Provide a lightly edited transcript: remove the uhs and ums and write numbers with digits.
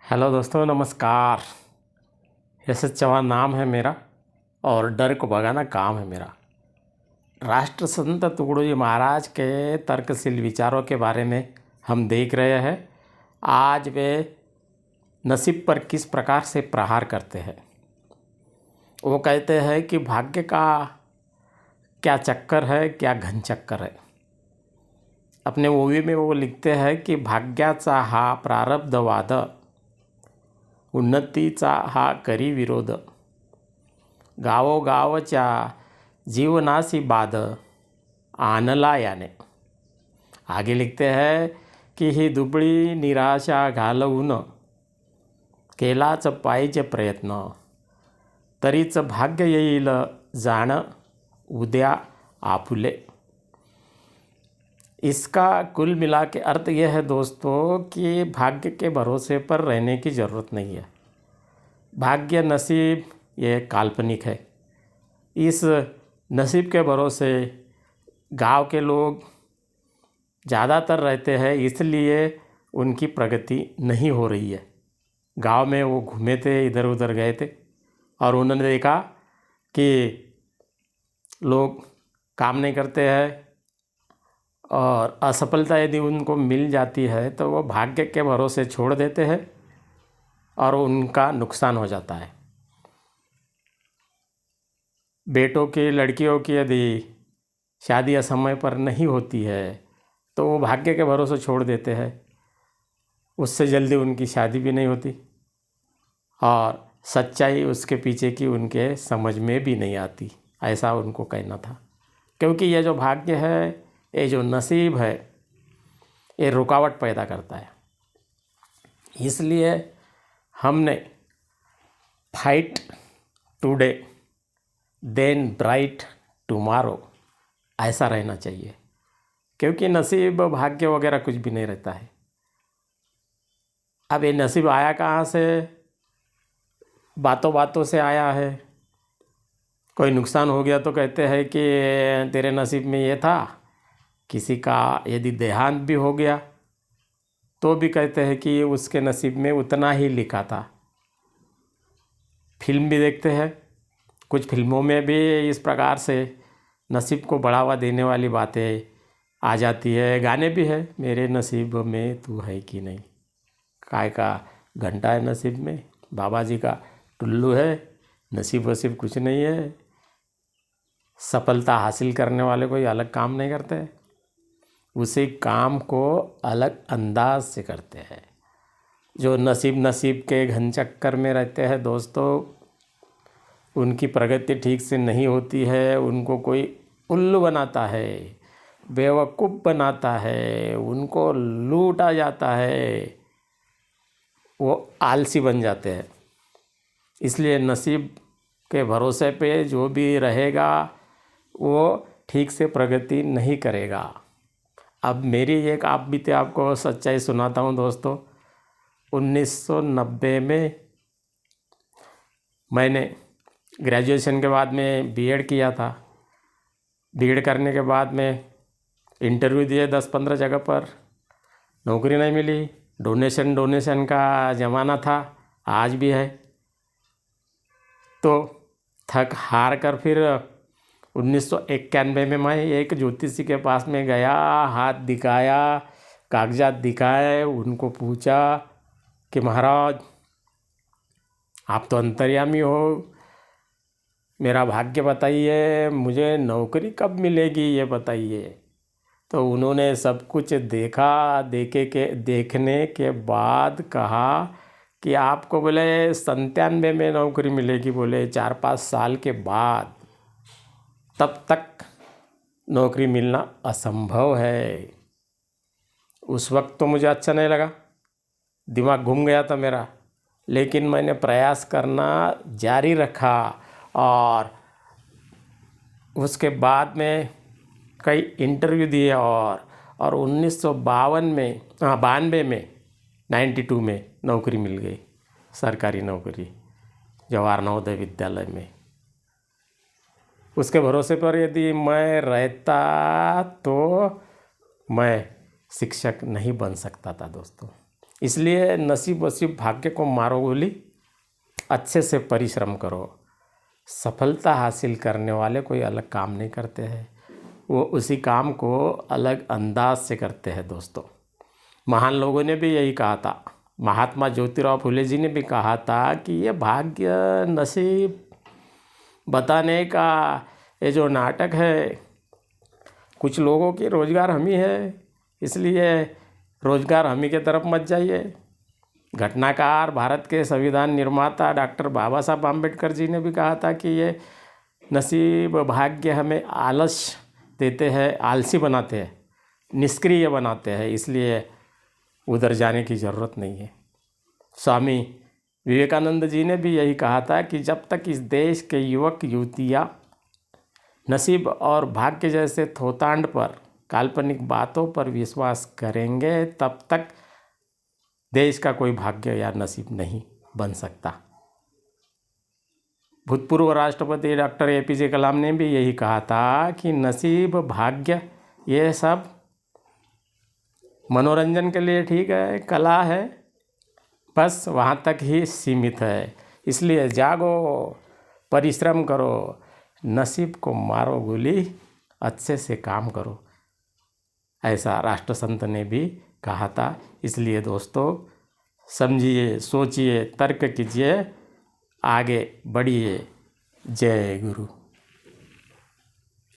Hello दोस्तों, नमस्कार। यशस चौहान नाम है मेरा और डर को भगाना काम है मेरा। राष्ट्रसंत तुकडोजी महाराज के तर्कशील विचारों के बारे में हम देख रहे हैं। आज वे नसीब पर किस प्रकार से प्रहार करते हैं। वो कहते हैं कि भाग्य का क्या चक्कर है, क्या घन चक्कर है। अपने मूवी में वो लिखते हैं कि भाग्याचा हा प्रारब्धवाद, उन्नतीचा हा करी विरोध, गावोगावच्या जीवनासी बाध आणला याने। आगे लिखते हैं कि ही दुबळी निराशा घालवून केलाच पाहिजे प्रयत्न, तरीच भाग्य येईल जाण उद्या आपुले। इसका कुल मिला के अर्थ यह है दोस्तों कि भाग्य के भरोसे पर रहने की ज़रूरत नहीं है। भाग्य, नसीब ये काल्पनिक है। इस नसीब के भरोसे गांव के लोग ज़्यादातर रहते हैं, इसलिए उनकी प्रगति नहीं हो रही है। गांव में वो घूमे थे, इधर उधर गए थे और उन्होंने देखा कि लोग काम नहीं करते हैं और असफलता यदि उनको मिल जाती है तो वो भाग्य के भरोसे छोड़ देते हैं और उनका नुकसान हो जाता है। बेटों की, लड़कियों की यदि शादी समय पर नहीं होती है तो वो भाग्य के भरोसे छोड़ देते हैं, उससे जल्दी उनकी शादी भी नहीं होती और सच्चाई उसके पीछे की उनके समझ में भी नहीं आती। ऐसा उनको कहना था, क्योंकि ये जो भाग्य है, ये जो नसीब है, ये रुकावट पैदा करता है। इसलिए हमने fight today then bright tomorrow ऐसा रहना चाहिए, क्योंकि नसीब, भाग्य वगैरह कुछ भी नहीं रहता है। अब ये नसीब आया कहाँ से? बातों बातों से आया है। कोई नुकसान हो गया तो कहते हैं कि तेरे नसीब में ये था। किसी का यदि देहांत भी हो गया तो भी कहते हैं कि उसके नसीब में उतना ही लिखा था। फिल्म भी देखते हैं, कुछ फिल्मों में भी इस प्रकार से नसीब को बढ़ावा देने वाली बातें आ जाती है। गाने भी है, मेरे नसीब में तू है कि नहीं, काय का घंटा है नसीब में, बाबा जी का टुल्लू है, नसीब वसीब कुछ नहीं है। सफलता हासिल करने वाले कोई अलग काम नहीं करते, उसी काम को अलग अंदाज से करते हैं। जो नसीब के घन चक्कर में रहते हैं दोस्तों, उनकी प्रगति ठीक से नहीं होती है। उनको कोई उल्लू बनाता है, बेवकूफ़ बनाता है, उनको लूटा जाता है, वो आलसी बन जाते हैं। इसलिए नसीब के भरोसे पे जो भी रहेगा वो ठीक से प्रगति नहीं करेगा। अब मेरी एक आप बीते आपको सच्चाई सुनाता हूँ दोस्तों। 1990 में मैंने ग्रेजुएशन के बाद में बीएड किया था। बीएड करने के बाद में इंटरव्यू दिए 10-15 जगह पर, नौकरी नहीं मिली। डोनेशन का ज़माना था, आज भी है। तो थक हार कर फिर 1991 में मैं एक ज्योतिषी के पास में गया, हाथ दिखाया, कागजात दिखाए, उनको पूछा कि महाराज आप तो अंतर्यामी हो, मेरा भाग्य बताइए, मुझे नौकरी कब मिलेगी ये बताइए। तो उन्होंने सब कुछ देखने के बाद कहा कि आपको बोले 97 में नौकरी मिलेगी, बोले 4-5 साल के बाद, तब तक नौकरी मिलना असंभव है। उस वक्त तो मुझे अच्छा नहीं लगा, दिमाग घूम गया था मेरा, लेकिन मैंने प्रयास करना जारी रखा और उसके बाद में कई इंटरव्यू दिए और 92 में 92 में नौकरी मिल गई, सरकारी नौकरी जवाहर नवोदय विद्यालय में। उसके भरोसे पर यदि मैं रहता तो मैं शिक्षक नहीं बन सकता था दोस्तों। इसलिए नसीब वसीब भाग्य को मारो गोली, अच्छे से परिश्रम करो। सफलता हासिल करने वाले कोई अलग काम नहीं करते हैं, वो उसी काम को अलग अंदाज से करते हैं दोस्तों। महान लोगों ने भी यही कहा था। महात्मा ज्योतिराव फुले जी ने भी कहा था कि ये भाग्य नसीब बताने का ये जो नाटक है, कुछ लोगों की रोज़गार हम ही है, इसलिए रोज़गार हम ही के तरफ मत जाइए। घटनाकार भारत के संविधान निर्माता डॉक्टर बाबा साहब आम्बेडकर जी ने भी कहा था कि ये नसीब भाग्य हमें आलस देते हैं, आलसी बनाते हैं, निष्क्रिय बनाते हैं, इसलिए उधर जाने की ज़रूरत नहीं है। स्वामी विवेकानंद जी ने भी यही कहा था कि जब तक इस देश के युवक युवतियाँ नसीब और भाग्य जैसे थोतांड पर, काल्पनिक बातों पर विश्वास करेंगे, तब तक देश का कोई भाग्य या नसीब नहीं बन सकता। भूतपूर्व राष्ट्रपति डॉक्टर APJ कलाम ने भी यही कहा था कि नसीब भाग्य ये सब मनोरंजन के लिए ठीक है, कला है, बस वहाँ तक ही सीमित है। इसलिए जागो, परिश्रम करो, नसीब को मारो गोली, अच्छे से काम करो, ऐसा राष्ट्रसंत ने भी कहा था। इसलिए दोस्तों समझिए, सोचिए, तर्क कीजिए, आगे बढ़िए। जय गुरु।